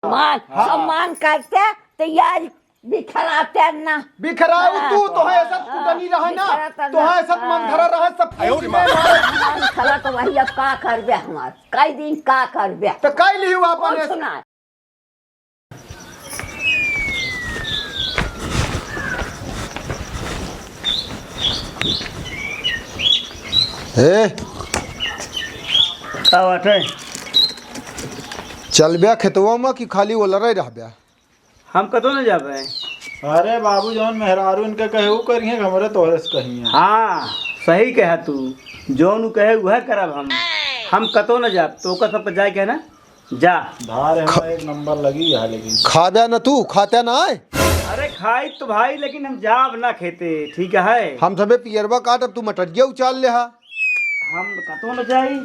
मान सम्मान करते तो यार बिखराते ना बिखराऊ तू तो है ऐसा कुटनी रहा ना तो है ऐसा मन धरा रहा सब मान खरा तो वही अब का करबे हमार कई दिन का करबे तो कई लियो अपन सुना ए का बात है? चल ब्या खेतवा में कि खाली वो लड़ाई रह ब्या हम कतो न जाबे। अरे बाबू जौन मेहरारू इनके कहे वो करिए हमरे तोहरे से कहिए। हाँ सही कहा तू, जौन उ कहे वह करब हम कतो न जाब तो ओकर सब जाए के ना जा। धार है एक नंबर लगी है लेकिन खा ब्या न तू खाते ना आए अरे खाई तो भाई लेकिन हम जाब ना खेते ठीक है। हम सबे पियरवा काट अब तू मटरिया उचाल ले हा हम कतो न जाई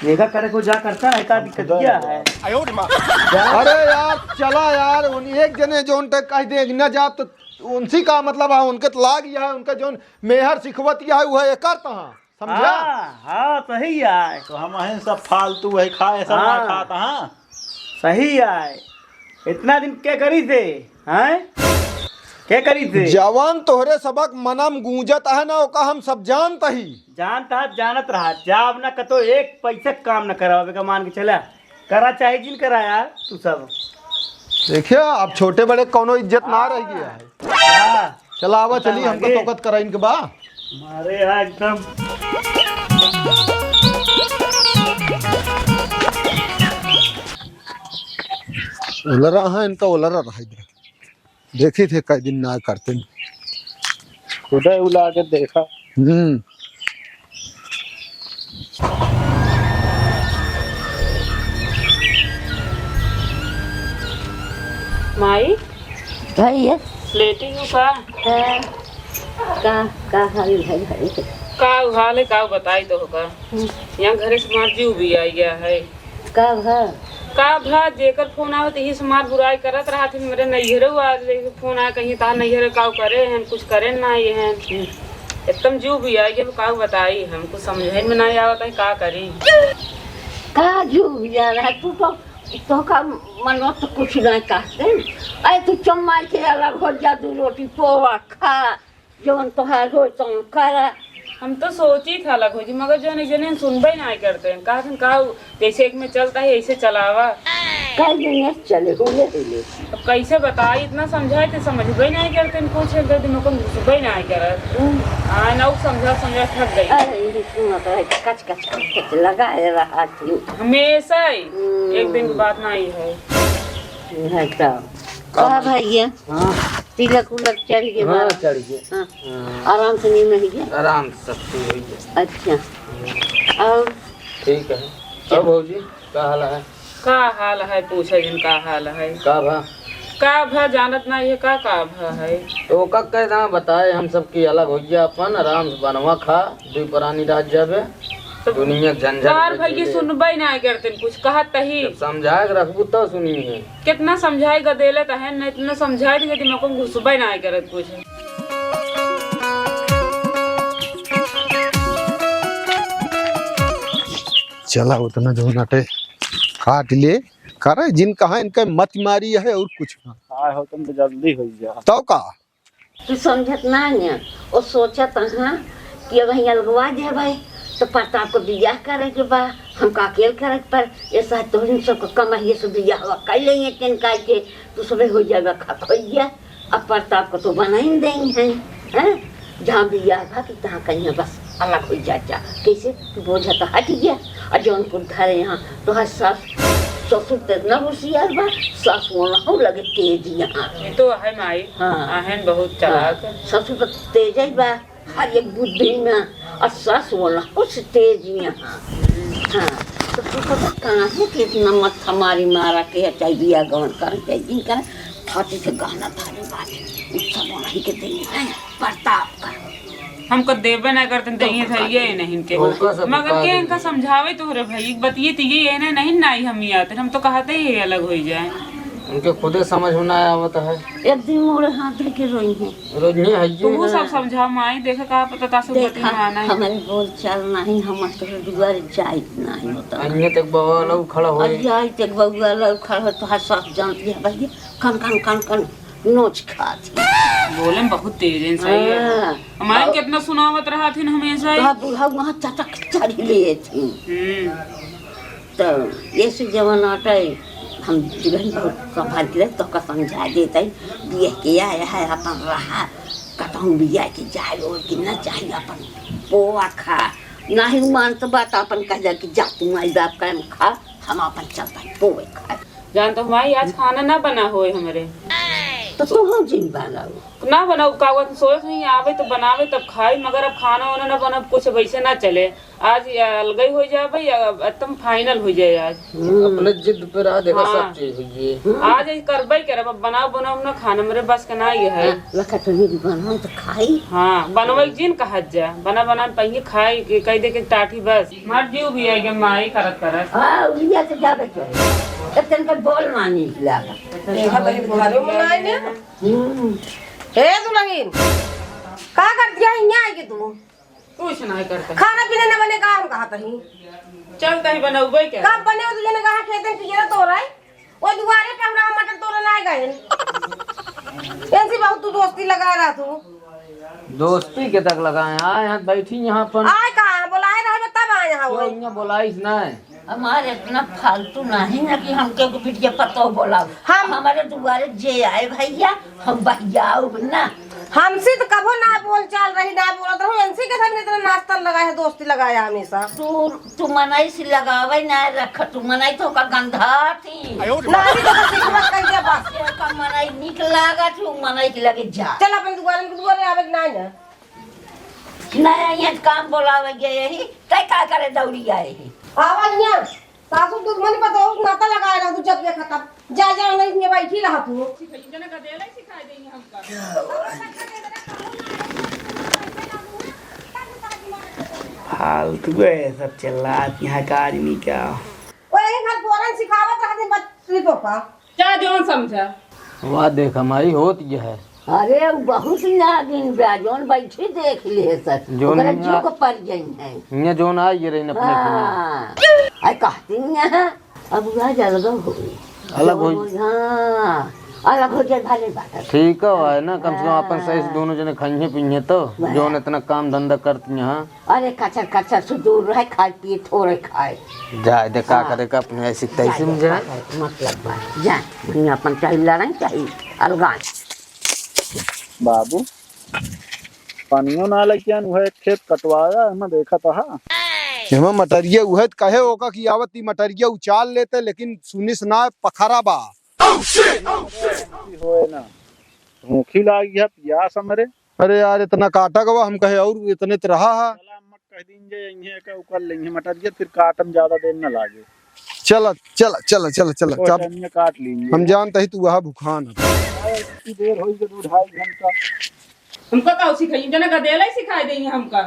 देखा करे को जा करता है का दिक्कत क्या है। अरे यार चला यार उन एक जने जोन तक कह दे न जा तो उनसी का मतलब है उनके तो लाग गया है उनका जोन मेहर सिखवत है वो है करता है समझा। हाँ सही है तो हम हैं सब फालतू है खाए सब ना खाता। हाँ सही है। इतना दिन क्या करी थे हैं क्या करी थे? जवान तोहरे सबक मनम गूंजत है ना ओका हम सब जानता ही जानता जानत रहा जाब ना कतो एक पैसे काम न करावे का मान के चला करा चाहे जिन करा यार तू सब देखिए अब छोटे बड़े कोनो इज्जत ना रह गया है। हाँ, चला आवा चली हमको आगे। तोकत करा इनके बा मारे यहाँ एकदम उलरा है इनका उलरा रहा इधर देखी थे कई दिन ना करते खुदा उला के देखा। माई भैया लेटी हूँ का का हाल है भाई का हाल है का बताई दो का यहाँ घरे समार जीव भी आई गया है का भा का भा जेकर फोन आवत ही समार बुराई करत रहा थे मेरे नैहरे फोन आया कहीं ता नैहरे का करे हैं कुछ करे ना ये हैं एकदम जीव भी आई गया का बताई हमको समझे में नहीं आवत है का करी का जो जा रहा है तू तो का मनो तो कुछ नहीं कहते अरे तू चम्मा के अलग हो जा दू रोटी पोवा खा जवन तोहार हो तो करा हम तो सोची था अलग हो जी मगर जो नहीं जने सुनबे नहीं करते हैं का जैसे एक में चलता है ऐसे चलावा कई दिन चले हुए अब कैसे बताई इतना समझाए थे समझबे नहीं करते पूछे गए दिनों को सुबह नहीं करत हाँ ना समझा समझा थक गई अरे सुना तो है कच कच कच लगाए रहा थी हमेशा ही एक दिन की बात नहीं है है का भैया हाँ तिलक उलक चढ़ गए हाँ चढ़ गए हाँ आराम से नहीं मिल गया आराम से सब ठीक हो गया। अच्छा और ठीक है अब भौजी का हाल है? का हाल है पूछे जिन का हाल है का भा जानत नहीं है का भा है तो का कैसा बताए हम सब की अलग हो गया अपन आराम से बनवा खा दुई परानी रात जाबे दुनिया बार भाई सुनबे नहीं करते कुछ कहत ही समझाए के रखबू तो सुनी है कितना समझाए गदेले तो है न इतना समझाए थे कि को घुसबे नहीं करत कुछ चला उतना जो नाटे काट ले करे जिन कहा इनका मत मारी है और कुछ ना आए हो तुम तो जल्दी हो जा। तो का तू समझत ना है वो सोचत हाँ कि अब यहाँ लगवा दे भाई तो प्रताप को बियाह करे के बा हम का अकेले करे पर ऐसा तोहरी सबको कमाइए से बियाह कर लेंगे तेन का के तू सबे हो जाएगा खा खोइया अब प्रताप को तो बना ही देंगे हैं जहाँ बियाह भा कि तहाँ कहीं बस अलग हो जा कैसे बोझा तो हट गया और जौनपुर घर यहाँ तो हर सास ससुर तेना होशियार बा सास वाला हो लगे तेज यहाँ ये तो है माई हाँ। आहन बहुत चालाक ससुर तो तेज ही बा हर एक बुद्धि में और सास वाला कुछ तेज यहाँ हाँ तो तू सब कहाँ है कि इतना मत हमारी मारा के चाहे बिया गवन कर चाहे जिन कर थाती से गाना थाने बाजे उस सब वही के देंगे हैं प्रताप का हमको देवे ना करते तो ये था ये नहीं के मगर के इनका समझावे तो रे भाई बतिए तो ये ना नहीं नहीं हम ही आते हम तो कहते ही अलग हो जाए उनके खुदे समझ में ना आवत है। एक दिन मोरे हाथ धर के रोई है। रोज नहीं है ये तू सब समझा माई देखा का पता ता सब देखा आना है। हमारे बोल चाल नहीं हम तो दुआर जाए नहीं होता अन्य तक बवा लोग खड़ा हो जाए तक बउआ लोग खड़ा हो तो हर सब जानती है भैया कन कन कन कन नोच खाती बोले में बहुत तेज है सही है। हमारे कितना सुनावत रहा थी हमेशा ही। बुढ़ा वहाँ चटक चढ़ी लिए थी तो ये से जवान आटा हम जीवन बहुत संभाल के तो का समझा देते बिया के आया है अपन रहा कतहूँ बिया के जाए और कि न चाहिए अपन पोआ खा नहीं मान तो बात अपन कह जा कि जा तू माई बाप का खा हम अपन चलता पोए खा जान तो हमारी आज खाना ना बना होए हमारे तो तुम जिन बनाओ ना बनाओ कागज सोच नहीं आवे तो बनावे तब खाई मगर अब खाना वाना ना बना कुछ वैसे ना चले आज अलग हो जाए भाई एकदम फाइनल हो जाए आज अपने जिद पे रहा देखा हाँ। सब चीज हुई आज करबे करे अब बनाओ बनाओ ना खाना मेरे बस का ना ये है। लखा तो नहीं बनाओ तो खाई हाँ बनवे जिन कहा जा बना बना पहिए खाई के कह दे के टाठी बस मार जीव भी है के माई करत करत हाँ उलिया से जाबे तो इतन का बोल मानी लागा हे दुल्हन का कर दिया यहाँ आई के तू कुछ नहीं करता खाना पीना न बने का हम कहा तही चल कहीं बनाऊबे क्या कब बने हो तुझे ने कहा खेतन पिजरा तो रहा है वो दुआरे पे हमरा मटर तोड़ ना गए ऐसी बहुत तू दोस्ती लगा रहा तू दोस्ती के तक लगाए आए हैं बैठी यहाँ पर आए कहा बुलाए रहे तब आए यहाँ वो यहाँ बोलाइस ना हमारे इतना फालतू नहीं है कि हमके को बिटिया पतो बोलाओ हम हमारे दुआरे जे आए भैया हम बहियाओ ना हमसे तो कभो ना बोल चाल रही ना बोलत रहूं इनसे के साथ इतना नाश्ता लगाया है दोस्ती लगाया हमेशा तू मनाई से लगावे ना रख तू मनाई तो का गंधा थी नहीं तो सिखमत कह दिया बस ये का मनाई निक लागा तू मनाई के लगे जा चल अपन दुआरे आवे ना ना नया ये काम बोलावे गए यही तय का करे दौड़ी आए ही आवाज नहीं सासू तू मन पता हो नाता लगाया रहा तू जब ये खत्म जा जा नहीं में बैठी रहा तू जने का देले सिखाई देंगे हमका फालतू है सब चल रहा है यहाँ का आदमी क्या। वो एक घर फौरन सिखावत रहते बच्ची तो का क्या जोन समझा वाह देख हमारी होत यह है अरे वो बहुत नागिन ब्याजोन बैठी देख ले सर जोन ओकरा यहाँ- जो को पड़ गई है यहाँ जोन आई ये रही अपने हाँ आई कहती है अब वह अलग हो अलग हो हाँ अलग हो जाए भले बात है। ठीक है ना कम से कम अपन सही से दोनों जने खाइए पीए तो जोन इतना काम धंधा करती यहाँ अरे कचर कचर से दूर रहे खाए पिए थोड़े खाए जाए दे का करे का अपने ऐसी तैसे में जाए मतलब बात जाए अपन चाहिए लड़ाई चाहिए अलगा बाबू पानियों ना लगिया वह खेत कटवाया मैं देखा था हेमा मटरिया उहे कहे होगा कि आवती मटरिया उचाल लेते लेकिन सुनिस ना पखरा बा होए ना भूखी लागी है प्यास हमरे अरे यार इतना काटा गवा हम कहे और इतने तो रहा है चला हम कह दिन जे यहीं का उकर लेंगे मटरिया फिर काटम ज्यादा देर न लागे चल चल चल चल चल कुछ अन्य काट लेंगे हम जानते ही तू वहाँ भूखान है। इतनी देर हो गई 2.5 घंटा हमका का सिखाई जने का देले सिखाई देंगे हमका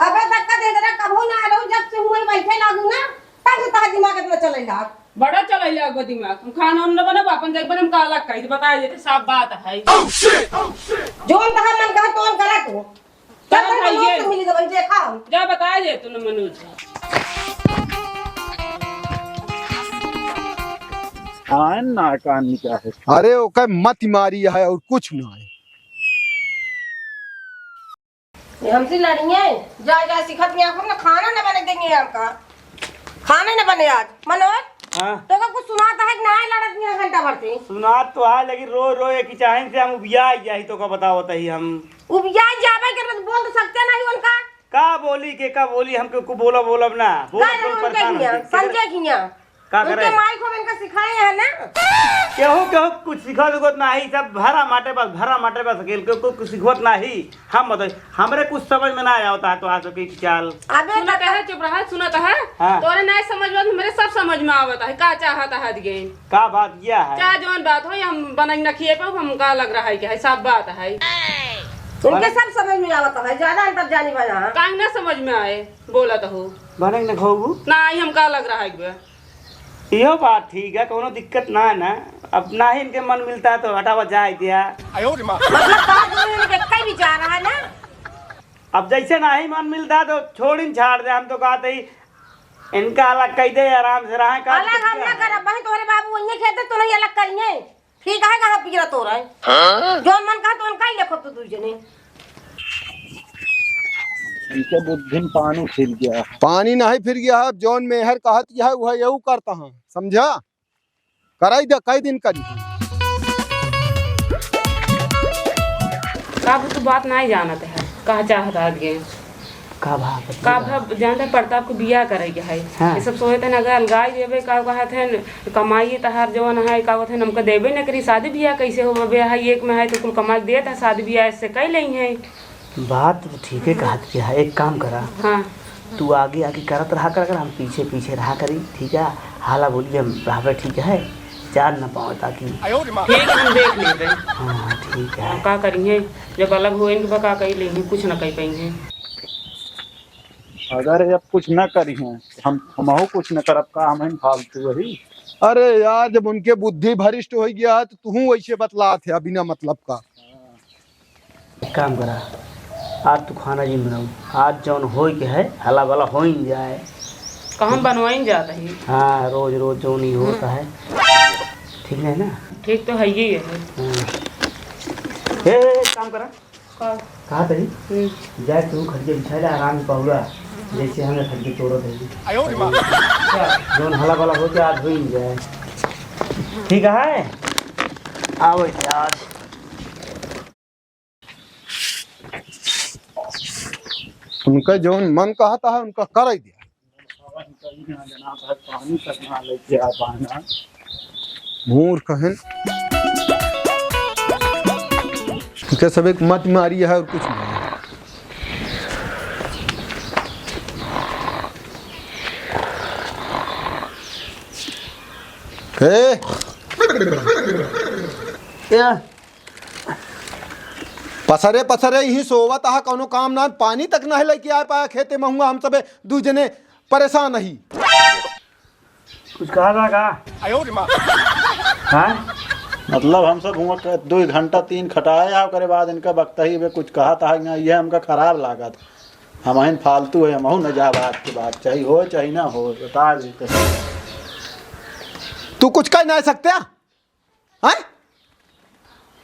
अबे तक का दे दे कभो ना रहूं जब से हुए बैठे लागू ना तब से तार दिमाग में चलेगा बड़ा चलैला गो दिमाग हम खाना न बनब अपन देख बनम का अलग कहि बता देते साफ बात है जोन कहा मन कहा तोन करा तू चल तब खाइए। तक मिली दे देखा जा बता दे तूने मनोज हाँ ना कान क्या है अरे ओके मत मारी है और कुछ ना है। ये हमसे लड़ी है जा जा सिखत में आपको ना खाना ना बने देंगे आपका खाना ना बने आज मनोज हाँ तो का कुछ सुनाता है कि ना लड़त में घंटा भरते सुना तो है लेकिन रो रो एक ही चाहें से हम उबिया जाही तो का बताओ तही हम उबिया जावे के तो बोल तो सकते नहीं उनका का बोली के का बोली हमके को बोलब ना बोल गाय बोल उनके परेशान किया होते। संजय किया का उनके करे माई को इनका सिखाए हैं ना केहू कुछ सिखत उखत नाही सब भरा माटे बस गेल के कुछ सिखत नाही हम बताई हमरे कुछ समझ में ना आता है तो आज की चाल अबे सुनता है चुप रहा सुनता है हाँ। तोरे नहीं समझ में मेरे सब समझ में आवता है का चाहता है गे का बात किया है क्या जौन बात हो हम बनाई न खिए पे हमका लग रहा है कि है सब बात है उनके सब समझ में आवता है ज्यादा अंतर जानी बना काहे ना समझ में आए बोला तो हो बने न खाऊ ना ही हमका लग रहा है यो बात ठीक है, कोनो दिक्कत ना है ना। अब ना ही इनके मन मिलता है तो हटावा जाए दिया। मतलब कहा दोनों ने कई विचार है ना। अब जैसे ना ही मन मिलता है तो छोड़ ही छाड़ दे। हम तो कहते ही इनका अलग कह दे, आराम से रहे। अलग हम ना करब भाई, तोरे बाबू वही खेते तो नहीं अलग करिए। ठीक है, कहां पिजरा तोरा है जो मन कहा तो उनका ही लिखो तो तुझे नहीं। इनके बुद्धि में पानी फिर गया। पानी नहीं फिर गया है, जौन मेहर कहत है वह यू करता हूँ, समझा? कराई दे, कई दिन करी। का तू बात नहीं जानत है, कहा चाहत आगे का भाव का जानते प्रताप को बिया करे के है। हाँ। ये सब सोचते न अगर अलगाई देवे का कहत है कमाई तहार जवन है का कहत है हमको देबे न करी। शादी बियाह कैसे हो बे है, एक में है तो कुल कमाई देत है, शादी बियाह ऐसे कई नहीं है। बात तो ठीक है कहत के है। एक काम करा, हाँ तू आगे आगे करत रहा कर, हम पीछे पीछे रहा करी। ठीक है, हाला बोलिए हम रहा। ठीक है, जान न पाओ ताकि। ठीक है, हम देख लेते। हाँ ठीक है। हम का करिए जब अलग हो इनके का कही लेंगे, कुछ न कही पाएंगे। अगर अब कुछ न करी हैं हम कुछ न करब का, हम फालतू वही। अरे यार, जब उनके बुद्धि भरिष्ठ हो गया है तो तू वैसे बतला थे बिना मतलब का। एक काम करा, आज तू खाना जी बनाऊ। आज जौन हो के है हला वाला हो ही जाए। कहाँ बनवाइन जाता है। हाँ, रोज रोज जो नहीं होता है। ठीक है ना? ठीक तो है ही है। हाँ। एक काम करा, का कहा तरी जाए तू खड़के बिछा ले आराम से पहुरा, जैसे हमें खड़के तोड़ो थे जौन हला वाला हो जाए आज हो ही जाए। ठीक है, आओ आज उनका जौन मन कहता है उनका कर दिया। पानी तक ना लेके आ पाना। मूर्ख है, उनके सब एक मत मारी है और कुछ नहीं। पसरे पसरे ही सोवत है, कोनो काम ना, पानी तक नहीं लेके आ पाया खेते में हुआ। हम सब दू जने परेशान ही। कुछ कहा था का? हाँ? मतलब हम सब हुआ 2 घंटा 3 खटाए आ, करे बाद इनका बकता ही कुछ कहा था ना, ये हमका खराब लगा था। हम फालतू है, हम न जा बात के बात, चाहे हो चाहे ना हो, बता देते। तू कुछ कह नहीं सकते हैं?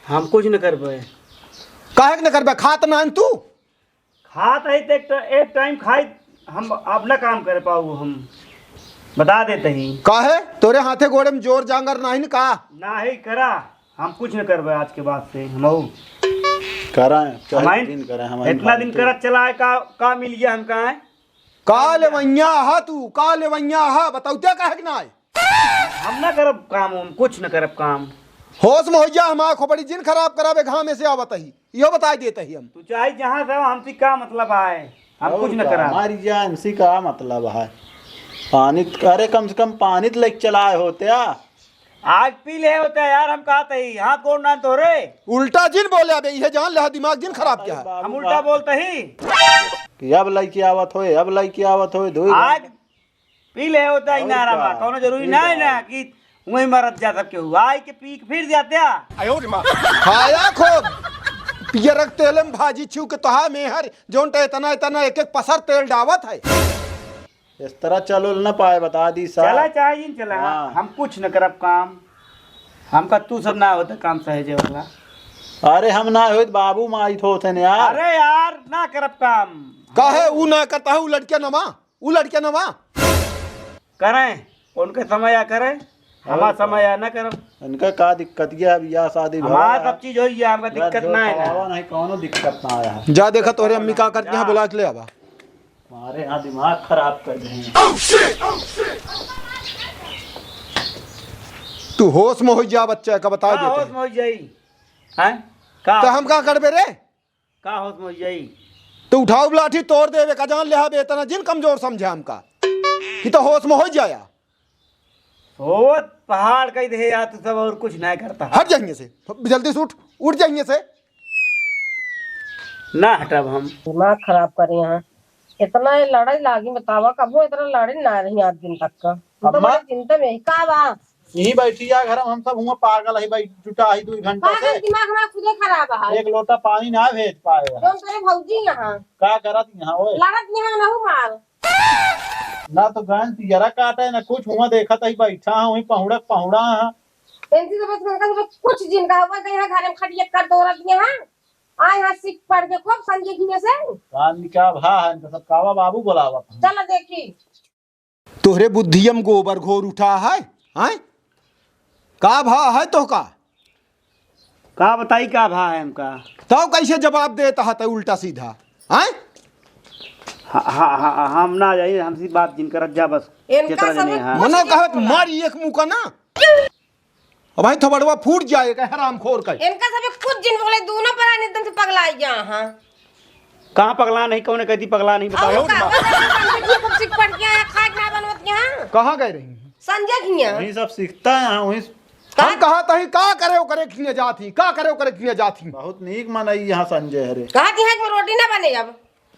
हम कुछ न कर पाए। काहे न करबे, खात ना तू खात है तो एक टाइम खाई, हम अपना काम कर पाऊ। हम बता देते ही काहे तोरे हाथे गोड़े में जोर जांगर नहीं का ना ही करा। हम कुछ न करबे आज के बाद से। हम कराएं दिन कराएं, हम इतना दिन करत चला है का मिल गया हम कहा है? का लेवैया हा तू, का लेवैया हा बताउते काहे कि ना? हम ना करब काम, हम कुछ न करब काम। होश में हो जा, हमारा खोपड़ी जिन खराब कराबे घाम में से आवत ही, यो बता देते ही हम। तू चाहे जहाँ से हमसे का मतलब है, हम कुछ न करा। हमारी जान सी का मतलब है पानी। अरे कम से कम पानी तो लेके चलाए होते आ। आज पी ले होते यार, हम कहते ही हाथ गोड़ ना तो रे। उल्टा जिन बोले अबे, ये जान ले दिमाग जिन खराब क्या है। हम उल्टा बोलते ही कि अब लड़की आवत हो, अब लड़की आवत हो। आज पी ले होता ही ना रहा, कोनो जरूरी ना है ना कि वही मरत जा सबके हुआ आई के पी के फिर जाते खाया खूब पियरक तेल में भाजी छू के तोहा मेहर जोन इतना इतना एक एक पसर तेल डावत है। इस तरह चलो न पाए, बता दी सा। चला चाहिए चला। हाँ। हम कुछ न करब काम, हमका तू सब ना होता काम सहेजे वाला। अरे हम ना हो बाबू माई होते ने यार। अरे यार ना करब काम। काहे ऊ ना करता है, ऊ लड़के नवा, ऊ लड़के नवा करें उनके समय या करें, हमारा समय या ना करब। इनका का दिक्कत है? अब या शादी हमारा सब चीज हो गया, हमका दिक्कत ना है ना। नहीं कोनो दिक्कत ना आया है। जा देखा तोरे अम्मी का करती है, बुला के ले आवा। हमारे यहाँ दिमाग खराब कर देंगे। तू होश में हो जा बच्चा का बता का होश देते में हो जाई हैं? का तो हम का करबे रे? का होश में हो जाई? तो उठाओ लाठी तोड़ देवे का जान ले हबे, इतना जिन कमजोर समझे हमका कि तो होश में हो जाया। सोवत पहाड़ कह दे या तू सब और कुछ नहीं करता। हट जाएंगे से, जल्दी से उठ जाएंगे से। ना हटब हम। दिमाग खराब करे यहाँ। इतना ये लड़ाई लागी बतावा, कब वो इतना लड़े ना रही आज दिन तक का। तू तो बड़ी चिंता में है। का बा यही बैठी है घर में, हम सब हुआ पागल है भाई, जुटा ही 2 घंटा पागल से। दिमाग हमारा खुदे खराब है। एक लोटा पानी ना भेज पाएगा। जोन करे भौजी यहाँ का करत यहाँ ओए? लड़त यहाँ ना हूँ मार। ना तो गन तिजरा काटे ना कुछ, हुआ देखत ही बैठा हूँ, वही पहुड़ा है। इनकी तो बस कुछ जिनका हुआ कि यहाँ घर में खटियत कर दौड़त यहाँ आए यहाँ सीख पढ़ के खूब संजय घिने से कान क्या भा है, इनका सब कावा बाबू बोलावा। चलो देखी तोहरे बुद्धियम गोबर घोर उठा है, हैं? का भा है तो का बताई का भा है हमका? तो कैसे जवाब देता है उल्टा सीधा, हैं? हम ना जाइए, हमसी बात जिन करत जा बस इनका चित्रा सब जने हाँ। मनो कहत मारी एक मुंह का ना, अब भाई थोबड़वा फूट जाएगा हराम खोर का। इनका सब कुछ जिन बोले दोनों पर एकदम से पगलाई जा। हाँ कहाँ पगला नहीं, कौन कहती पगला नहीं बताओ। खूब सीख पढ़ के आया खाए ना बनवत यहाँ कहाँ गए रही संजय घिया वही सब सीखता है यहाँ, वही हम कहा था का करे खिने जाती, का करे खिने जाती। बहुत नीक मनई यहाँ संजय हरे। कहा थी कि रोटी ना बने अब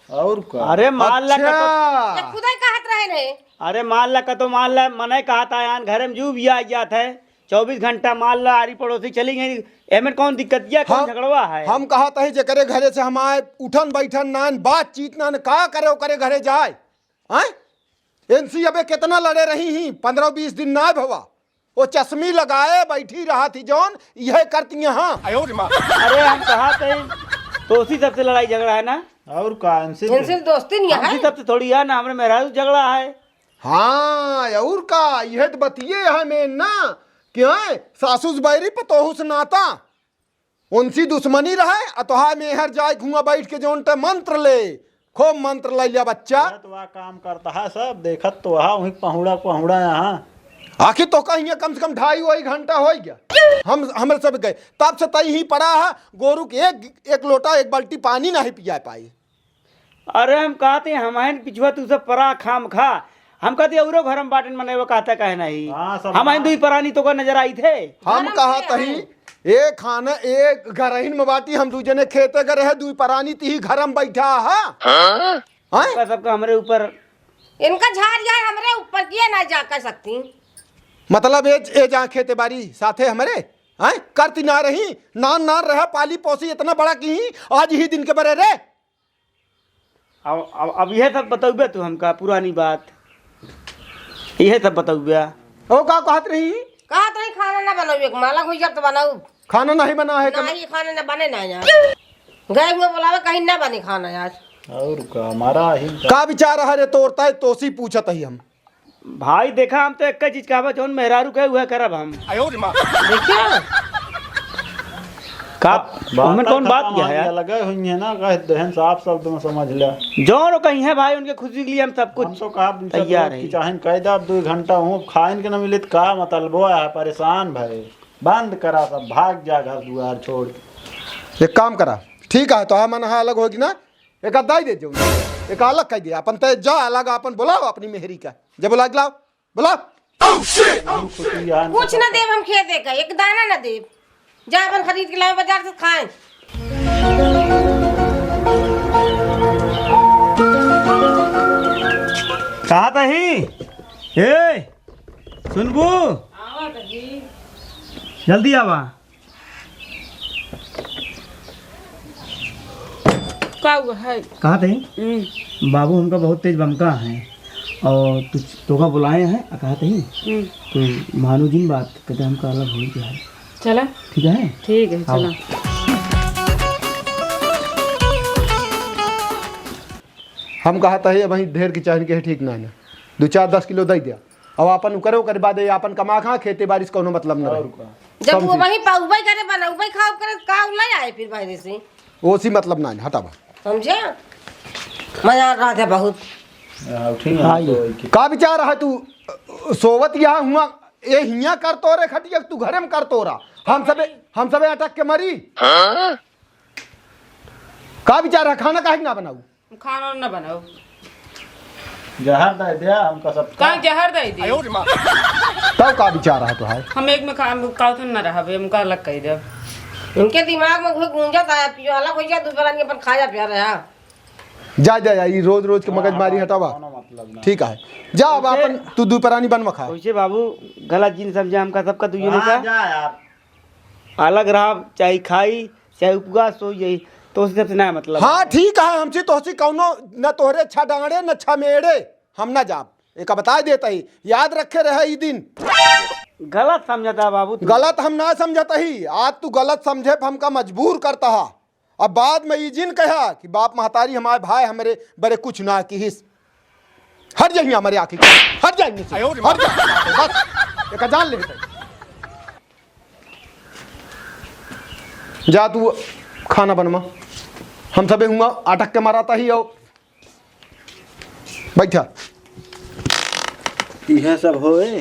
और का अरे मान ला का ये अच्छा खुदा कहत रहे ने अरे मान ला का तो मान ला मने कहा था यार घर में जू भी आ जात है 24 घंटा मान ला आरी पड़ोसी चली गई, एमन कौन दिक्कत या कौन झगड़वा है। हम कहा था जे करे घरे से हम आए उठन बैठन नान बातचीत नान का करे घरे जाए, हैं? इनसी अबे कितना लड़े रही ही 15-20 दिन ना भवा, वो चश्मी लगाए बैठी रहा थी जौन यह करती यहाँ। अरे हम कहा थे तो उसी सबसे लड़ाई झगड़ा है ना, और का इनसे इनसे दोस्ती नहीं है। उसी सबसे थोड़ी है ना, हमरे मेहरारू झगड़ा है। हाँ और का यह तो बतिए है में ना क्या सासुस बैरी पतोहुस नाता उनसी दुश्मनी रहे अतोहा मेहर जाए घुआ बैठ के जोन ते मंत्र ले खूब मंत्र ले लिया बच्चा। तो वह काम करता है सब देखत तो वहाँ वही पहुड़ा यहाँ। आखिर तो कहीं कम से कम 2.5 घंटा हो गया हम सब गए तब से तई ही पड़ा है गोरू के एक लोटा एक बाल्टी पानी नहीं पिया पाए। अरे हम कहते हमारे पिछुआ तू सब परा खाम खा, हम कहते औरो घर में बाटन मने वो कहता कहे नहीं हाँ, सब हमारे दुई परानी तो का नजर आई थे। हम कहा तही एक खाना एक घरहीन में बाटी हम दूजे ने खेते करे है दुई परानी ती घर में बैठा है का सबका हमारे ऊपर इनका झाड़ जाए हमरे ऊपर किया ना जा कर सकती मतलब ए जा खेते बारी साथे हमारे हैं करती ना रही नान रहा पाली पोसी इतना बड़ा की आज ही दिन के बरे रे। अब यह सब बताऊबे तू हमका पुरानी बात यह सब बताऊबे। ओ का कहत रही कहा तो नहीं खाना ना बनाऊ एक मालक हुई जब तो बनाऊ खाना नहीं बना है कम। नहीं खाना ना बने ना यार गए हुए बोलावे कहीं ना बने खाना यार। और का हमारा ही का विचार है रे तोड़ता है तोसी पूछत ही हम भाई देखा हम तो एक चीज कहा जोन मेहरारू कहे हुआ करब हम देखिए का हमें कौन बात क्या है यार लगे हुई है ना कह दहन साफ शब्द में समझ लिया जोन कहीं है भाई उनके खुशी के लिए हम सब हम कुछ तो कहा तैयार है। चाहे कह दे 2 घंटा हूँ खाइन के न मिले का मतलब है परेशान भाई बंद करा सब भाग जा घर दुआर छोड़। एक काम करा ठीक है तो हाँ मन अलग होगी ना एक अद्दाई दे दो एक अलग कह दिया अपन तय जा अलग अपन बुलाओ अपनी मेहरी का जब बुला लाओ बुलाओ कुछ ना देव हम खेत देगा एक दाना ना देव जा अपन खरीद के लाए बाजार से खाएं। कहा था ही ए सुनबू जल्दी आवा का हुआ है? कहा थे बाबू उनका बहुत तेज बमका है और तुझ तोका बुलाए हैं कहा थे तो मानो जिन बात कहते हमका अलग हो गया है। चला ठीक है ठीक है चला। हम कहा था वही ढेर की चाहन के ठीक ना 2-4-10 किलो दे दिया अब अपन करो कर बाद अपन कमा खा खेती बारिश कोनो मतलब न रहे जब वो वही पाउबाई करे बनाउबाई खाओ करे का ले आए फिर भाई से वो सी मतलब ना हटावा समझे मजा आ रहा था बहुत। का विचार है तू सोवत यहाँ हुआ ये हिया कर तो रे खटिया तू घरे में कर तो रहा हम सबे अटक के मरी का विचार है खाना काहे ना बनाऊ खाना ना बनाओ जहर दे दिया हमका सब का जहर दे दी तब का विचार है तो है हम एक में का तो ना रहा हम का अलग कह दे उनके दिमाग में कोई गूंजा था पियो अलग हो गया दूसरा नहीं अपन खाया पिया रहा जा जा जा, ये रोज रोज के मगजमारी हटावा। मतलब ना। ठीक है, जा अब अपन तू दोपहरानी बनवा खा। वैसे बाबू गलत चीज समझा हमका सबका तुझे हाँ, का जा यार। अलग रहा, चाहे खाई चाहे उपवास हो जाई, तो उससे तो ना मतलब। हाँ ठीक है, हमसे तोहसी कौनो न तोहरे छा डांगड़े न छा मेड़े, हम ना जाब, एक बता देता ही, याद रखे रहे ई दिन। गलत समझता बाबू तू। गलत हम ना समझता ही, आज तू गलत समझे हमका मजबूर करता है। अब बाद में ये जिन कहा कि बाप महतारी हमारे भाई हमारे बड़े कुछ ना की हिस, हट जाइए हमारे आँखी, हट जाएंगे, हट जाए बस, एक जान ले। जा तू खाना बनवा, हम सबे हुआ अटक के माराता ही हो। बैठा यह सब होए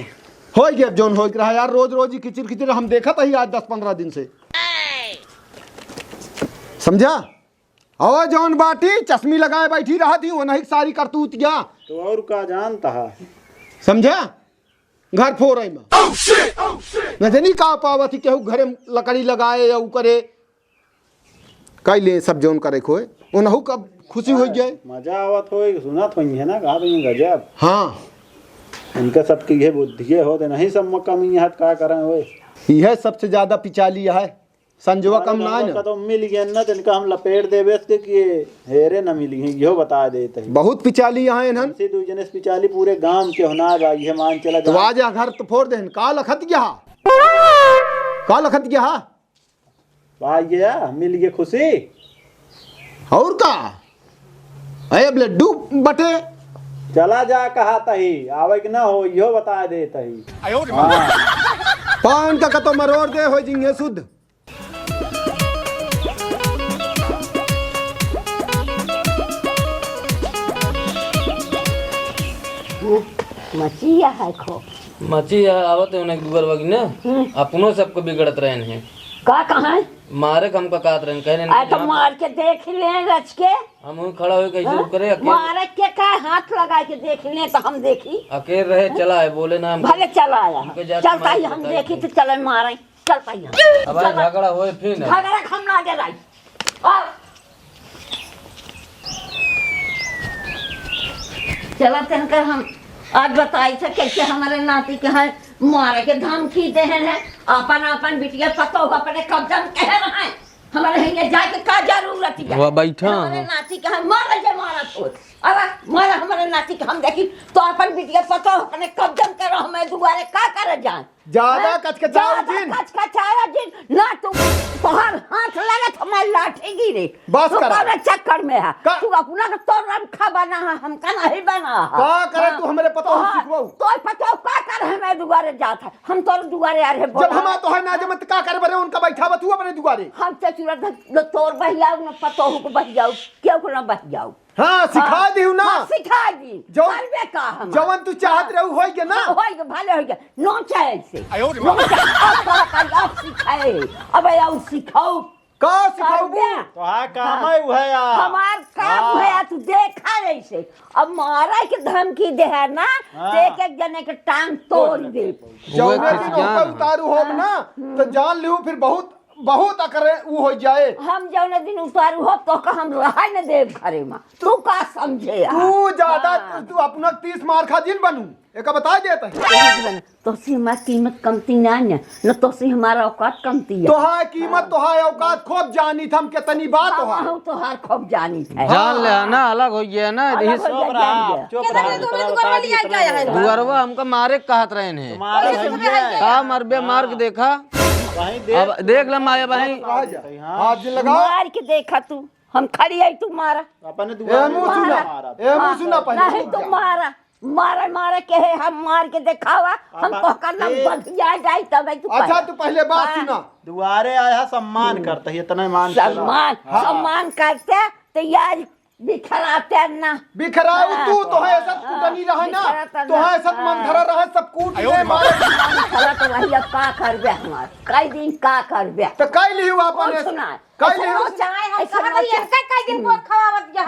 हो गया जोन हो रहा यार, रोज रोज ही किचिर किचिर हम देखा था ही आज 10-15 दिन से, समझा। और जौन बाटी चश्मी लगाए बैठी रहा थी वो नहीं सारी करतूत गया, तो और का जानता है, समझा। घर फोड़ रही मैं नहीं कहा पावा थी केहू घरे लकड़ी लगाए या उ करे कई ले सब जोन करे खोए वो नहू कब खुशी हो जाए, मजा आवत हो सुनत हो है ना, कहा भाई गजब। हाँ इनका सबकी ये बुद्धि हो तो नहीं सब कम यहाँ का करें होए। यह सबसे ज्यादा पिचाली है, संजवा कम ना है ना। तो मिल गया ना, तो इनका हम लपेट देवे कि हेरे न मिली है, यो बता देते हैं। बहुत पिचाली यहाँ है इनसे दो जने पिचाली पूरे गांव के होना भाई है, मान चला तो आज घर तो फोड़ दे, का लखत गया, का लखत गया भाई गया मिल गया खुशी और का अब लड्डू बटे चला जा कहा तही आवे कि ना हो, यो बता देता ही। पान का कतो मरोड़ दे हो जिंगे शुद्ध। मचिया है खो मची आवत है उन्हें दुगर वगी ना, अपनों सबको बिगड़त रहे हैं। का कहाँ है? मारे कम का कात रहे कह आए तो मार के देख ले रच के, हम खड़ा हो कैसे करे, मारे के का हाथ लगा के देख ले तो हम देखी। अकेले रहे चला है बोले ना हम भले चला आया हमके जाके चलता ही मार हम देता है। देखी तो चले मारे चल पाई अब आज झगड़ा होए फिर ना झगड़ा हम ना दे रही। और चला तनकर हम आज बताई थे कैसे हमारे नाती के हैं मारे के धमकी दे हैं, अपन अपन बिटिया पतो अपने कब्जा में कह रहे हैं, हमारे यहाँ जाके का जरूरत है। वो बैठा हमारे नाती के हैं मार जे मारा तो अब मारा हमारे नाती के हम देखी तो अपन बिटिया पतो अपने कब्जा में कर हमें दोबारा का करे जाए ज्यादा कचकचाओ जिन, कचकचाओ जिन ना तुम तोहर हाथ लगत हमारी लाठी गिरे बस तू करा। कौन चक्कर में है का- तू अपना का तो रंखा बना है हमका नहीं बना है। का करे तू हमरे पतो हाँ, सिखवाऊ। तो पतो का कर हमें दुआरे जात है हम तो दुआरे आ रहे जब हम तो है ना जब का करे बरे उनका बैठा बतू अपने दुआरे। हम तो तुरंत तोर बहियाऊ न पतो हो को बहियाऊ क्यों को न बहियाऊ। हाँ सिखा दिहु ना, हाँ, सिखा दी जो- करबे का हम जवन तू चाहत रहू होई के ना। होई के भले होई के नो चाहे से अब सिखाए अब आओ सिखाओ का सिखाऊ करबे। तो हाँ काम है वो है यार, हमार काम है तू देखा ऐसे अब मारा के धमकी दे है ना एक एक जने के टांग तोड़ दे। जौने दिन ऊपर उतारू होब ना तो जान लिहू फिर बहुत बहुत अकरे ऊ हो जाए। हम जौन दिन उतारू हो तो का हम रहा न देव घरे में तू का समझे यार। तू ज्यादा तू अपना 30 मार खा जिन बनू एक बता देता है। तो सी हमारी कीमत कमती ना न तो सी हमारा औकात कमती है। तोहार कीमत तोहार औकात खूब जानी थम कितनी बात तोहार। हम तो हर खूब जानी है जान ले ना अलग हो गया ना अलग हो इस गया, जान गया। चुप रहा दुगरवा हमका मारे कहत रहे हैं का मरबे मार के देखा अब देख ल माया भाई हाथ जिन लगाओ। मार के देखा तू हम खड़ी आई तू मारा अपने ए दुआ मुंह सुना, ए मुंह सुना पहले नहीं तू मारा मारा मारा के है हम मार के दिखावा हम तो करना बढ़िया जाए तब तू अच्छा तू पहले बात सुना। दुआरे आया सम्मान करता है, इतना मान चला। सम्मान सम्मान करते तो यार बिखराते ना बिखराऊ तू तो है सब कुटनी रहा ना तो है सब मंथरा रहा सब कूट ले मारे खरा तो वही अब का करबे हमार कई दिन का करबे तो कई लिहु अपन सुना कई लिहु। चाहे हम कहत ये कई दिन को खवावत है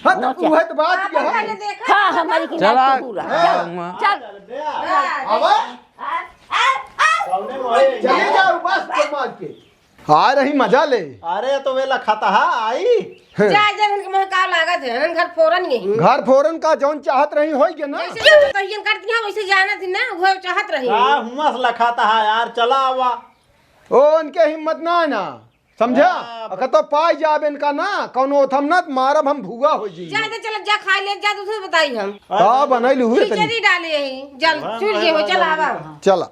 हाँ तो उहे तो बात ये है। हाँ हमारी की चला पूरा चल अब चले जाओ बस समाज के आ रही मजा ले। अरे तो वेला खाता आई जा जन के का लागत है घर फोरन यही घर फोरन का जौन चाहत रही होई ना जैसे तहियन करती है वैसे जाना थी ना वो चाहत रही का हुमस लखाता है यार, चला आवा। ओ उनके हिम्मत ना है ना, समझा? अगर तो पाई जाब इनका ना कौनो थम ना मारब हम भूगा हो जी। जा चल जा खा ले जा, दूसरे बताई हम का बनैलू हुए खिचड़ी डाले यही जल छुड़ जे हो चल आवा चला।